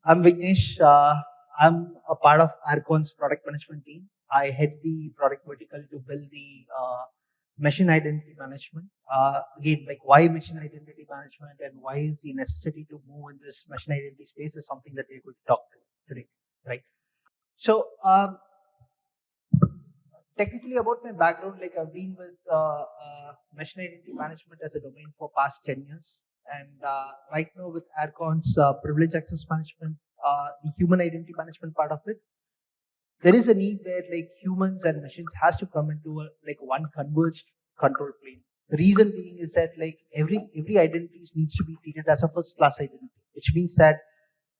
I'm Vignesh. I'm a part of Arcon's product management team. I head the product vertical to build the machine identity management. Again, like why machine identity management and why is the necessity to move in this machine identity space is something that we're going to talk to today, right? So, technically about my background, like I've been with machine identity management as a domain for past 10 years. And right now with Arcon's privilege access management, the human identity management part of it, there is a need where like humans and machines has to come into a, like one converged control plane. The reason being is that like every identity needs to be treated as a first class identity, which means that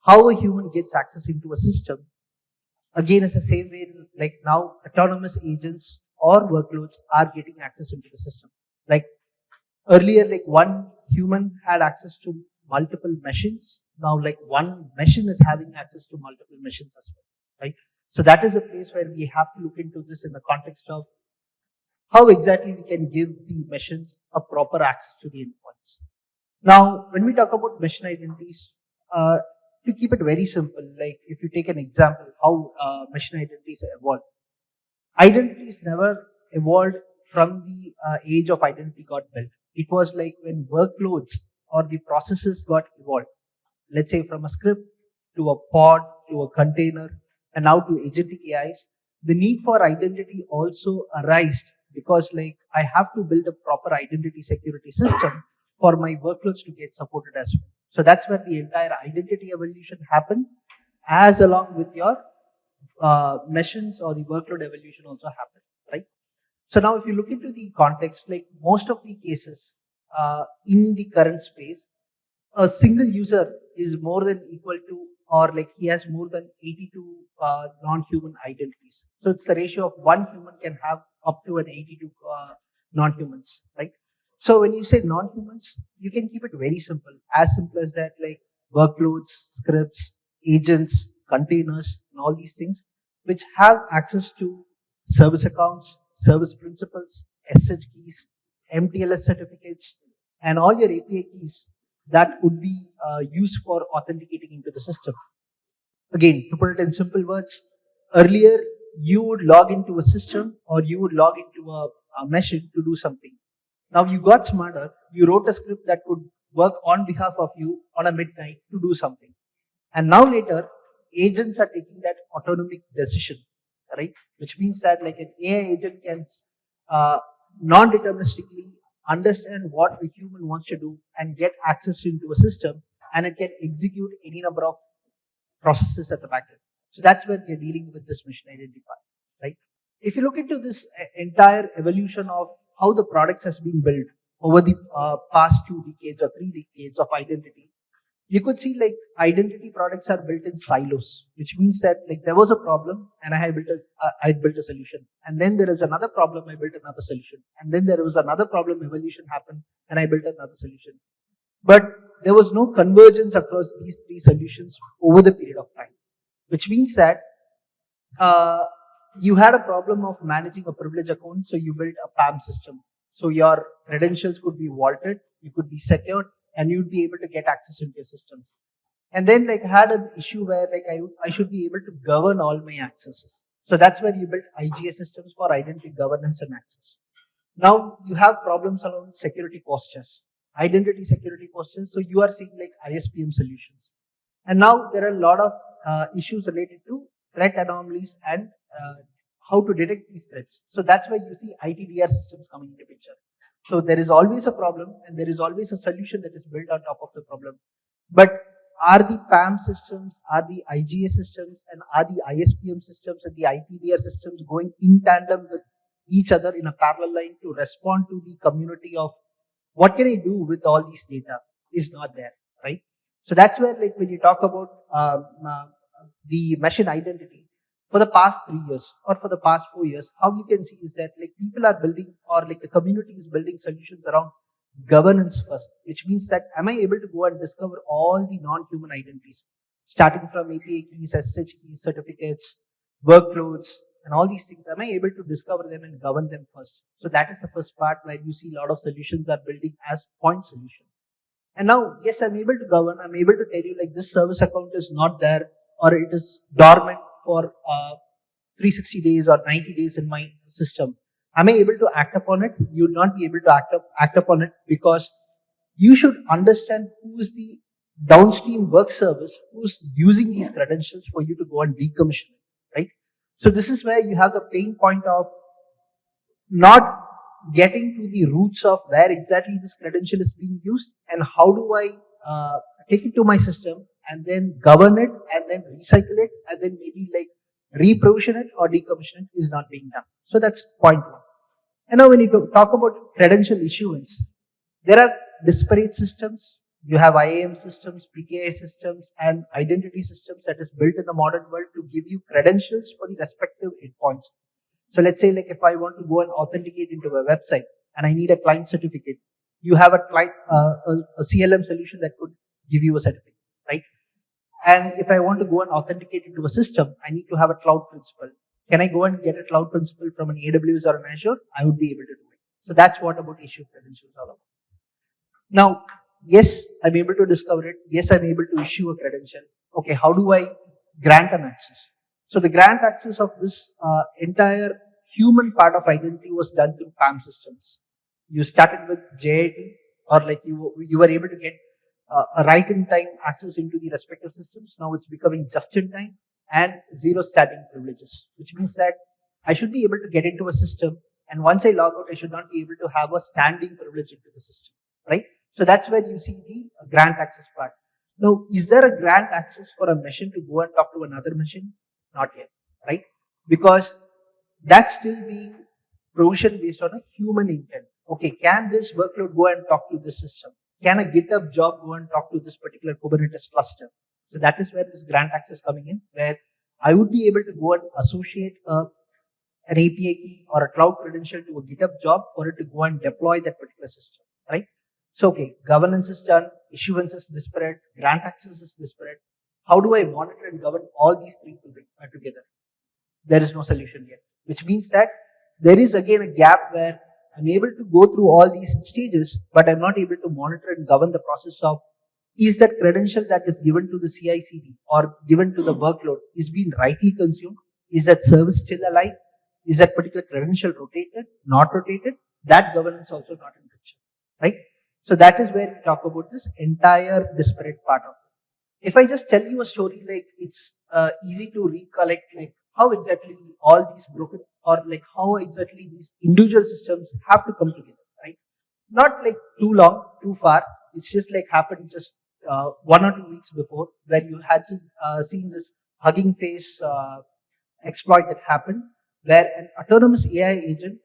how a human gets access into a system again is the same way like now autonomous agents or workloads are getting access into the system. Like earlier, like one human had access to multiple machines. Now, like one machine is having access to multiple machines as well, right? So that is a place where we have to look into this in the context of how exactly we can give the machines a proper access to the endpoints. Now, when we talk about machine identities, to keep it very simple, like if you take an example, how machine identities evolve. Identities never evolved from the age of identity got built. It was like when workloads or the processes got evolved. Let's say from a script to a pod to a container and now to agentic AIs, the need for identity also arised because like I have to build a proper identity security system for my workloads to get supported as well. So that's where the entire identity evolution happened as along with your machines or the workload evolution also happened, right? So now if you look into the context, like most of the cases in the current space, a single user is more than equal to or like he has more than 82 non-human identities. So it's the ratio of one human can have up to an 82 non-humans, right? So when you say non-humans, you can keep it very simple as that, like workloads, scripts, agents, containers, and all these things, which have access to service accounts, service principals, SH keys, MTLS certificates, and all your API keys that would be used for authenticating into the system. Again, to put it in simple words, earlier you would log into a system or you would log into a machine to do something. Now you got smarter, you wrote a script that could work on behalf of you on a midnight to do something. And now later, agents are taking that autonomic decision, right? Which means that like an AI agent can uh, non-deterministically understand what a human wants to do and get access into a system, and it can execute any number of processes at the back end. So that's where we're dealing with this machine identity part, right? If you look into this entire evolution of how the products has been built over the past 2 decades or 3 decades of identity, you could see like identity products are built in silos, which means that like there was a problem and I built a solution, and then there is another problem, I built another solution, and then there was another problem, evolution happened, and I built another solution. But there was no convergence across these three solutions over the period of time, which means that uh, you had a problem of managing a privilege account, so you built a PAM system. So your credentials could be vaulted, you could be secured, and you'd be able to get access into your systems. And then like I had an issue where like I should be able to govern all my accesses. So that's where you built IGA systems for identity governance and access. Now you have problems around security postures, identity security postures. So you are seeing like ISPM solutions. And now there are a lot of issues related to threat anomalies and how to detect these threats. So that's why you see ITDR systems coming into picture. So there is always a problem and there is always a solution that is built on top of the problem. But are the PAM systems, are the IGA systems, and are the ISPM systems and the ITDR systems going in tandem with each other in a parallel line to respond to the community of what can I do with all these data is not there, right? So that's where like when you talk about the machine identity for the past 3 years or for the past 4 years, how you can see is that like people are building or like the community is building solutions around governance first, which means that am I able to go and discover all the non-human identities, starting from API keys, SSH keys, certificates, workloads, and all these things. Am I able to discover them and govern them first? So that is the first part where you see a lot of solutions are building as point solutions. And now, yes, I'm able to govern. I'm able to tell you like this service account is not there or it is dormant for 360 days or 90 days in my system. Am I able to act upon it? You would not be able to act upon it because you should understand who is the downstream work service who's using these credentials for you to go and decommission it, right? So this is where you have the pain point of not getting to the roots of where exactly this credential is being used and how do I take it to my system and then govern it and then recycle it and then maybe like reprovision it or decommission it is not being done. So that's point one. And now when you talk about credential issuance, there are disparate systems. You have IAM systems, PKI systems, and identity systems that is built in the modern world to give you credentials for the respective endpoints. So let's say like if I want to go and authenticate into a website and I need a client certificate, you have a client, a CLM solution that could give you a certificate, right? And if I want to go and authenticate into a system, I need to have a cloud principal. Can I go and get a cloud principal from an AWS or an Azure? I would be able to do it. So that's what about issue credentials all about. Now, yes, I'm able to discover it. Yes, I'm able to issue a credential. Okay, how do I grant an access? So the grant access of this entire human part of identity was done through PAM systems. You started with JIT or like you were able to get a right-in-time access into the respective systems. Now it's becoming just-in-time and zero standing privileges, which means that I should be able to get into a system and once I log out, I should not be able to have a standing privilege into the system, right? So that's where you see the grant access part. Now, is there a grant access for a machine to go and talk to another machine? Not yet, right? Because that's still being provisioned based on a human intent. Okay, can this workload go and talk to this system? Can a GitHub job go and talk to this particular Kubernetes cluster? So that is where this grant access coming in, where I would be able to go and associate an API key or a cloud credential to a GitHub job for it to go and deploy that particular system, right? So, okay, governance is done, issuance is disparate, grant access is disparate. How do I monitor and govern all these three together? There is no solution yet, which means that there is again a gap where I'm able to go through all these stages, but I'm not able to monitor and govern the process of is that credential that is given to the CI/CD or given to the workload is being rightly consumed? Is that service still alive? Is that particular credential rotated, not rotated? That governance also not in picture, right? So that is where we talk about this entire disparate part of it. If I just tell you a story, like it's easy to recollect, like how exactly all these broken or like how exactly these individual systems have to come together, right? Not like too long, too far. It's just like happened just 1 or 2 weeks before, where you had seen this Hugging Face exploit that happened, where an autonomous AI agent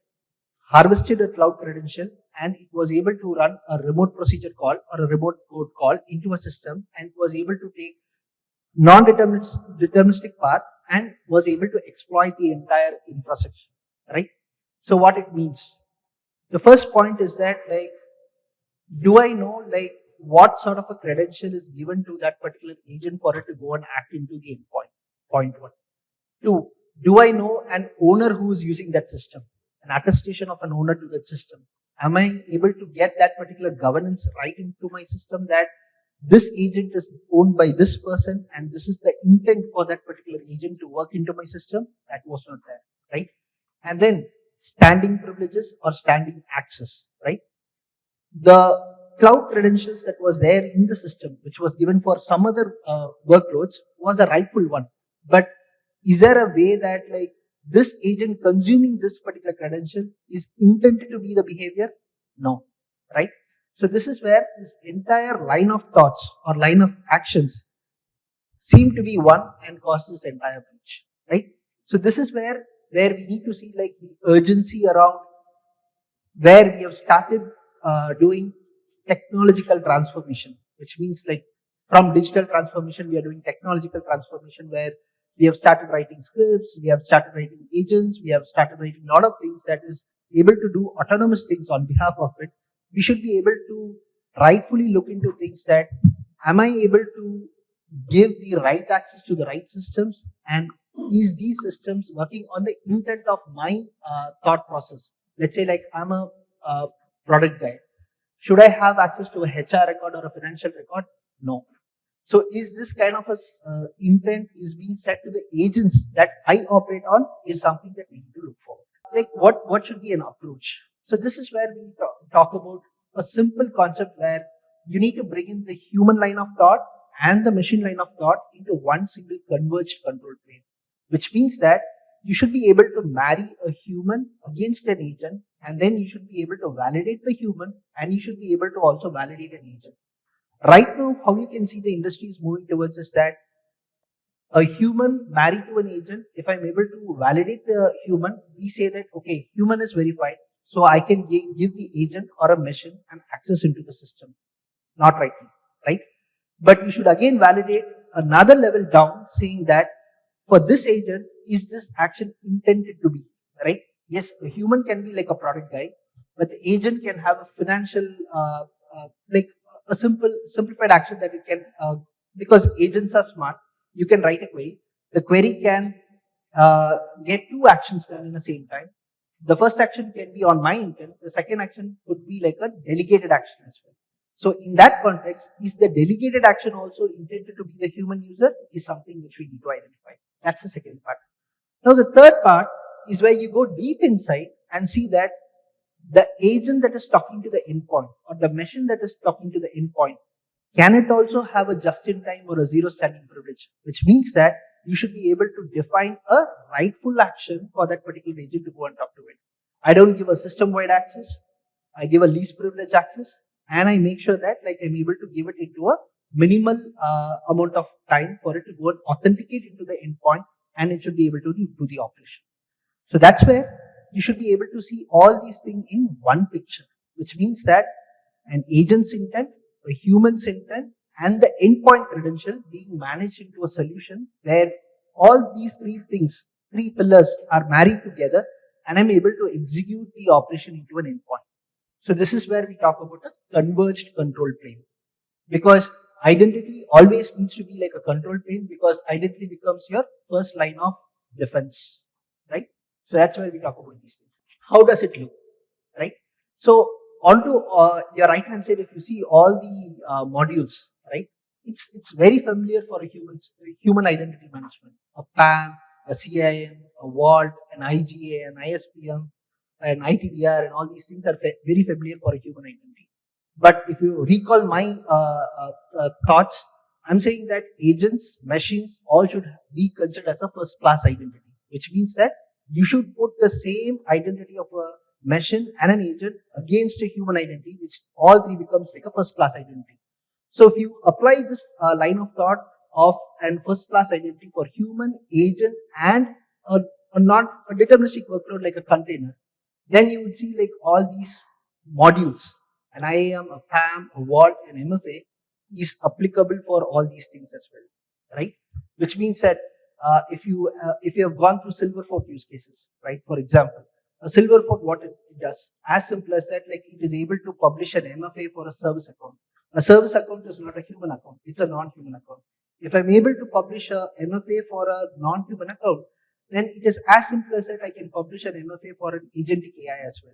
harvested a cloud credential and it was able to run a remote procedure call or a remote code call into a system and was able to take non-deterministic path and was able to exploit the entire infrastructure, right? So what it means? The first point is that like, do I know like what sort of a credential is given to that particular agent for it to go and act into the endpoint? Point one. Two, do I know an owner who is using that system? An attestation of an owner to that system. Am I able to get that particular governance right into my system that this agent is owned by this person and this is the intent for that particular agent to work into my system? That was not there, right? And then standing privileges or standing access, right? The cloud credentials that was there in the system, which was given for some other workloads, was a rightful one. But is there a way that like this agent consuming this particular credential is intended to be the behavior? No, right? So this is where this entire line of thoughts or line of actions seem to be one and cause this entire breach, right? So this is where we need to see like the urgency around where we have started doing technological transformation, which means like from digital transformation, we are doing technological transformation where we have started writing scripts, we have started writing agents, we have started writing a lot of things that is able to do autonomous things on behalf of it. We should be able to rightfully look into things that am I able to give the right access to the right systems and is these systems working on the intent of my thought process? Let's say like I'm a product guy. Should I have access to a HR record or a financial record? No. So is this kind of a intent is being set to the agents that I operate on is something that we need to look for. Like what should be an approach? So this is where we talk about a simple concept where you need to bring in the human line of thought and the machine line of thought into one single converged control plane, which means that you should be able to marry a human against an agent, and then you should be able to validate the human, and you should be able to also validate an agent. Right now, how you can see the industry is moving towards is that a human married to an agent, if I'm able to validate the human, we say that, okay, human is verified, so I can give the agent or a machine an access into the system. Not right now, right? But you should again validate another level down saying that for this agent, is this action intended to be, right? Yes, a human can be like a product guy, but the agent can have a financial, like a simplified action that it can, because agents are smart, you can write a query. The query can get two actions done in the same time. The first action can be on my intent. The second action could be like a delegated action as well. So in that context, is the delegated action also intended to be the human user is something which we need to identify. That's the second part. Now the third part is where you go deep inside and see that the agent that is talking to the endpoint or the machine that is talking to the endpoint, can it also have a just-in-time or a zero-standing privilege? Which means that you should be able to define a rightful action for that particular agent to go and talk to it. I don't give a system-wide access. I give a least privilege access, and I make sure that like I'm able to give it into a minimal amount of time for it to go and authenticate into the endpoint, and it should be able to do the operation. So that's where you should be able to see all these things in one picture, which means that an agent's intent, a human's intent, and the endpoint credential being managed into a solution where all these three things, three pillars are married together, and I'm able to execute the operation into an endpoint. So this is where we talk about a converged control plane. Because identity always needs to be like a control plane, because identity becomes your first line of defense, right? So that's where we talk about these things. How does it look, right? So onto your right hand side, if you see all the modules, right? It's very familiar for a human identity management. A PAM, a CIM, a vault, an IGA, an ISPM, an ITDR, and all these things are very familiar for a human identity. But if you recall my thoughts, I'm saying that agents, machines, all should be considered as a first-class identity, which means that you should put the same identity of a machine and an agent against a human identity, which all three becomes like a first-class identity. So if you apply this line of thought of an first-class identity for human, agent, and a deterministic workload like a container, then you would see like all these modules, an IAM, a PAM, a vault, an MFA is applicable for all these things as well, right? Which means that if you have gone through Silverfort use cases, right? For example, a Silverfort, what it does, as simple as that, like it is able to publish an MFA for a service account. A service account is not a human account; it's a non-human account. If I'm able to publish a MFA for a non-human account, then it is as simple as that I can publish an MFA for an agentic AI as well.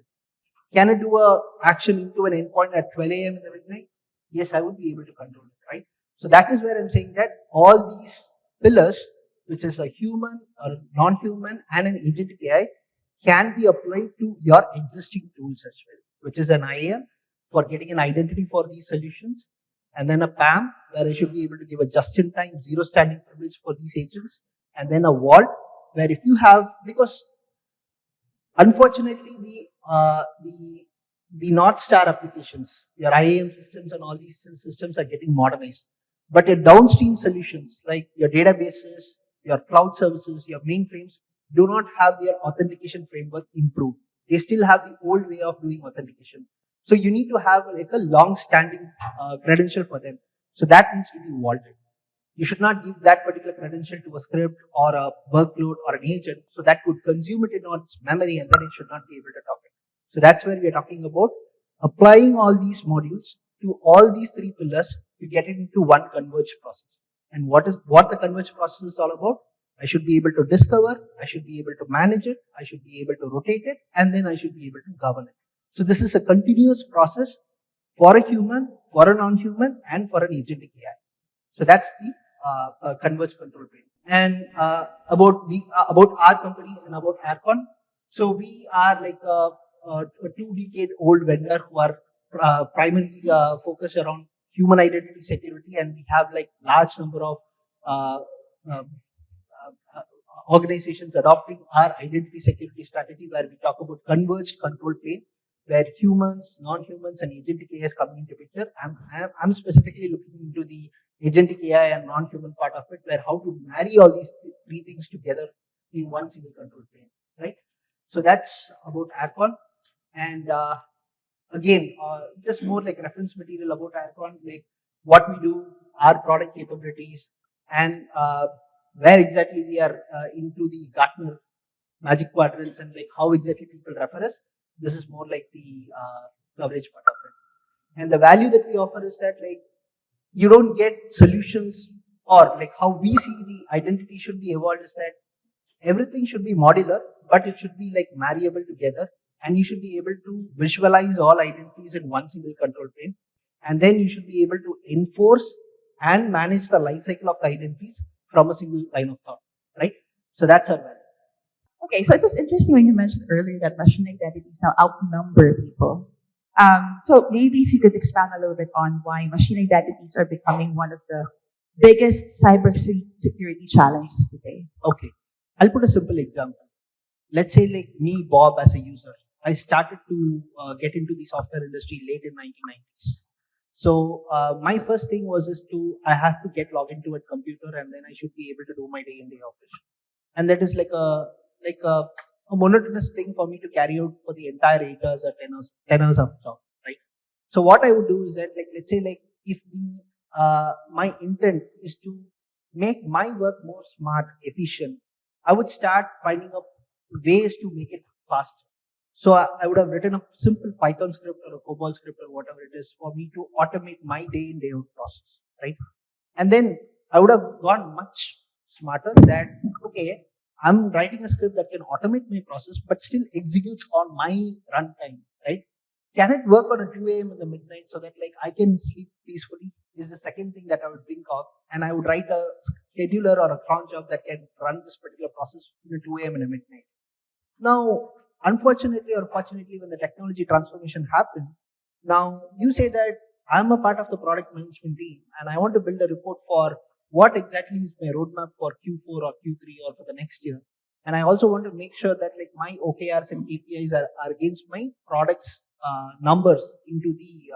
Can I do a action into an endpoint at 12 a.m. in the midnight? Yes, I would be able to control it, right? So that is where I'm saying that all these pillars, which is a human or non-human and an agentic AI, can be applied to your existing tools as well, which is an IAM for getting an identity for these solutions, and then a PAM where I should be able to give a just-in-time zero standing privilege for these agents, and then a vault where if you have, because unfortunately the North Star applications, your IAM systems and all these systems are getting modernized, but your downstream solutions like your databases, your cloud services, your mainframes do not have their authentication framework improved. They still have the old way of doing authentication. So you need to have like a long-standing credential for them. So that needs to be vaulted. You should not give that particular credential to a script or a workload or an agent. So that could consume it in its memory, and then it should not be able to talk it. So that's where we are talking about applying all these modules to all these three pillars to get it into one converged process. And what the converged process is all about? I should be able to discover, I should be able to manage it, I should be able to rotate it, and then I should be able to govern it. So this is a continuous process for a human, for a non-human, and for an agentic AI. So that's the converged control plane. And about our company and about Aircon. So we are like a 2 decade old vendor who are primarily focused around human identity security, and we have like large number of uh, um, uh, organizations adopting our identity security strategy, where we talk about converged control plane, where humans, non-humans, and agentic AI is coming into picture. I'm specifically looking into the agentic AI and non-human part of it, where how to marry all these three things together in one single control plane, right? So that's about Aircon. And again, just more like reference material about Aircon, like what we do, our product capabilities, and where exactly we are into the Gartner Magic Quadrants, and like how exactly people refer us. This is more like the coverage part of it. And the value that we offer is that like you don't get solutions, or like how we see the identity should be evolved is that everything should be modular, but it should be like marryable together, and you should be able to visualize all identities in one single control plane, and then you should be able to enforce and manage the life cycle of the identities from a single line of thought, right? So that's our value. Okay, so it was interesting when you mentioned earlier that machine identities now outnumber people. So maybe if you could expand a little bit on why machine identities are becoming one of the biggest cybersecurity challenges today. Okay, I'll put a simple example. Let's say like me, Bob, as a user, I started to get into the software industry late in 1990s. So my first thing was is to I have to get logged into a computer, and then I should be able to do my day-in-day operation. And that is like a monotonous thing for me to carry out for the entire 8 hours or 10 hours of job, right? So what I would do is that like let's say like if the my intent is to make my work more smart, efficient, I would start finding up ways to make it faster. So I would have written a simple Python script or a COBOL script or whatever it is for me to automate my day in day out process, right? And then I would have gone much smarter that okay, I'm writing a script that can automate my process but still executes on my runtime, right? Can it work on a 2 a.m. in the midnight so that like I can sleep peacefully? Is the second thing that I would think of, and I would write a scheduler or a cron job that can run this particular process in 2 a.m. in the midnight. Now, unfortunately or fortunately, when the technology transformation happened, now you say that I'm a part of the product management team and I want to build a report for what exactly is my roadmap for Q4 or Q3 or for the next year. And I also want to make sure that like my OKRs and KPIs are against my products numbers into the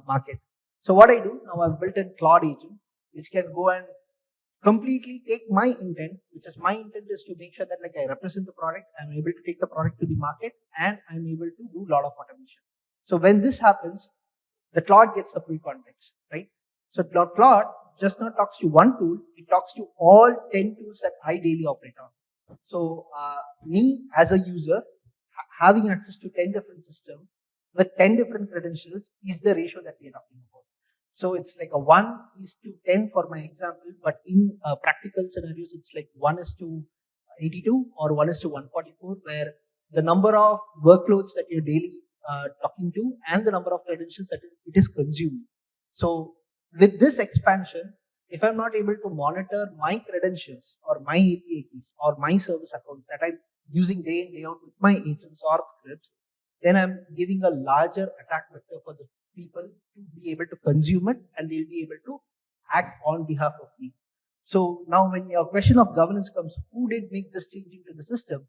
market. So what I do now, I've built a Claude agent which can go and completely take my intent, which is my intent is to make sure that like I represent the product, I'm able to take the product to the market, and I'm able to do a lot of automation. So when this happens, the Claude gets the full context, right? So Claude just not talks to one tool, it talks to all 10 tools that I daily operate on. So me as a user, having access to 10 different systems with 10 different credentials is the ratio that we are talking about. So it's like a 1:10 for my example, but in practical scenarios, it's like 1:82 or 1:144, where the number of workloads that you're daily talking to and the number of credentials that it is consuming. So with this expansion, if I'm not able to monitor my credentials or my API keys or my service accounts that I'm using day in, day out with my agents or scripts, then I'm giving a larger attack vector for the people to be able to consume it, and they'll be able to act on behalf of me. So now when your question of governance comes, who did make this change into the system?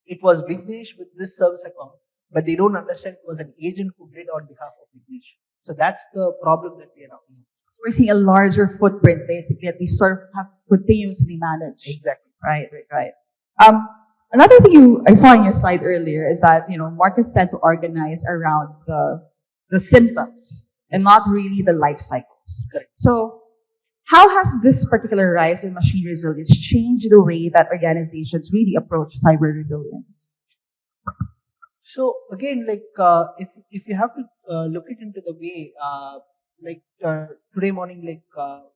It was Vignesh with this service account, but they don't understand it was an agent who did on behalf of Vignesh. So that's the problem that we are talking about. We're seeing a larger footprint basically that we sort of have continuously managed. Exactly. Right. Another thing I saw in your slide earlier is that markets tend to organize around the symptoms and not really the life cycles. Correct. So how has this particular rise in machine resilience changed the way that organizations really approach cyber resilience? So again, like if you have to look it into the way, today morning,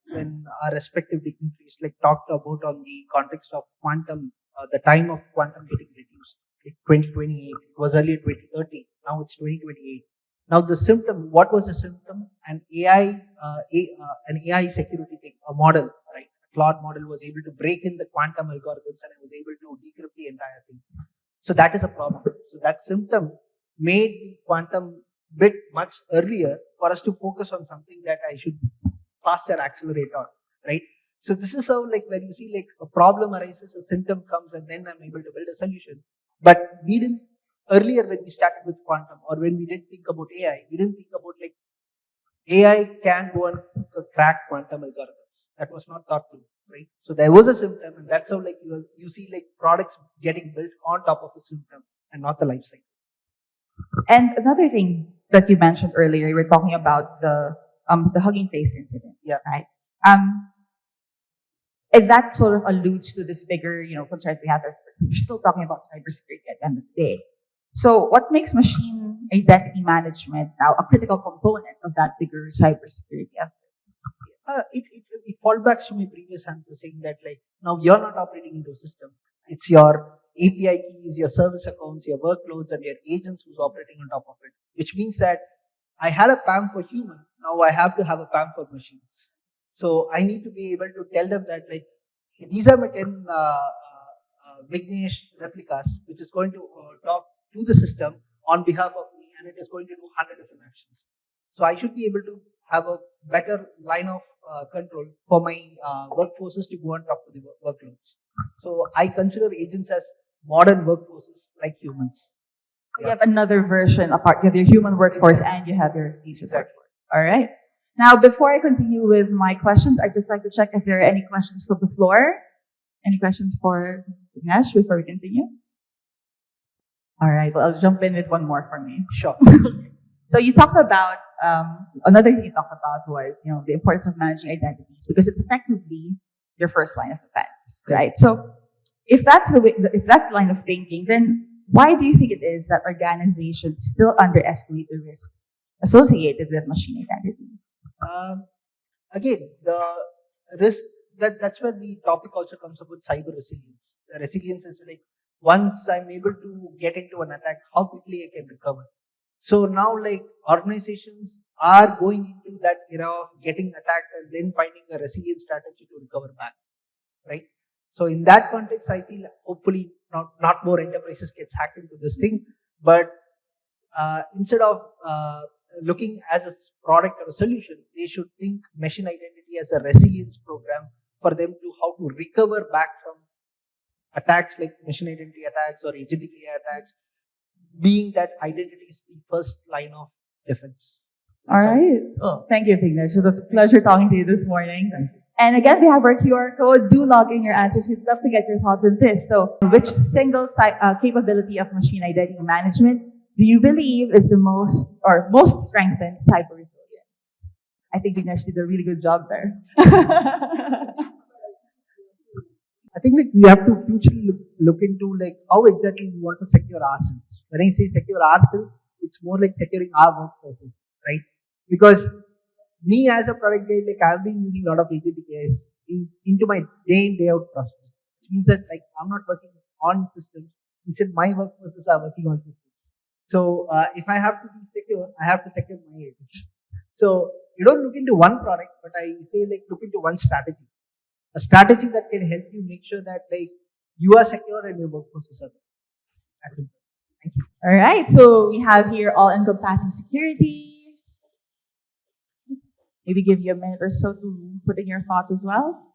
when our respective dignitaries talked about on the context of quantum, the time of quantum getting reduced. Like 2028, it was earlier 2030, now it's 2028. Now the symptom, what was the symptom? An AI security thing, a model, right? A Claude model was able to break in the quantum algorithms and it was able to decrypt the entire thing. So that is a problem. So that symptom made the quantum bit much earlier for us to focus on something that I should faster accelerate on, right? So this is how, like, when you see like a problem arises, a symptom comes, and then I'm able to build a solution. But we didn't earlier when we started with quantum, or when we didn't think about AI, we didn't think about like AI can go and crack quantum algorithms. That was not thought through, right? So there was a symptom, and that's how like you see like products getting built on top of a symptom and not the life cycle. And another thing that you mentioned earlier, you were talking about the Hugging Face incident, Yeah. right? And that sort of alludes to this bigger, concern we have. We're still talking about cybersecurity at the end of the day. So, what makes machine identity management now a critical component of that bigger cybersecurity effort? It falls back to my previous answer saying that like now you're not operating into a system. It's your API keys, your service accounts, your workloads, and your agents who's operating on top of it. Which means that I had a PAM for human. Now I have to have a PAM for machines. So I need to be able to tell them that like these are my 10 Vignesh replicas, which is going to talk to the system on behalf of me, and it is going to do 100 different actions. So I should be able to have a better line of control for my workforces to go and talk to the workloads. So I consider agents as modern workforces like humans. So you have another version apart. You have your human workforce and you have your agent workforce. All right. Now, before I continue with my questions, I'd just like to check if there are any questions from the floor. Any questions for Vignesh before we continue? All right. Well, I'll jump in with one more for me. Sure. So you talked about another thing you talked about was the importance of managing identities because it's effectively your first line of defense, right? So if that's the line of thinking, then why do you think it is that organizations still underestimate the risks associated with machine identities? Again, the risk that's where the topic also comes up with cyber resilience. The resilience is like once I'm able to get into an attack, how quickly I can recover. So now like organizations are going into that era of getting attacked and then finding a resilient strategy to recover back, right? So in that context, I feel hopefully not more enterprises gets hacked into this thing, but instead of looking as a product or a solution, they should think machine identity as a resilience program for them to how to recover back from attacks like machine identity attacks or agentic AI attacks, being that identity is the first line of defense. All right. Oh, thank you, Vignesh. It was a pleasure talking to you this morning. And again, we have our QR code. Do log in your answers. We'd love to get your thoughts on this. So, which single capability of machine identity management do you believe is the most strengthened cyber resilience? I think Vignesh did a really good job there. I think like we have to futurely look into like how exactly we want to secure ourselves. When I say secure ourselves, it's more like securing our workforces, right? Because me as a product guy, like I've been using a lot of agentic AIs into my day in, day out process. Which means that like I'm not working on systems. Instead, my workforces are working on systems. So if I have to be secure, I have to secure my agents. So you don't look into one product, but I say like look into one strategy. A strategy that can help you make sure that like you are secure and your workforces are secure. That's simple. Thank you. All right. So we have here all-encompassing security. Maybe give you a minute or so to put in your thoughts as well.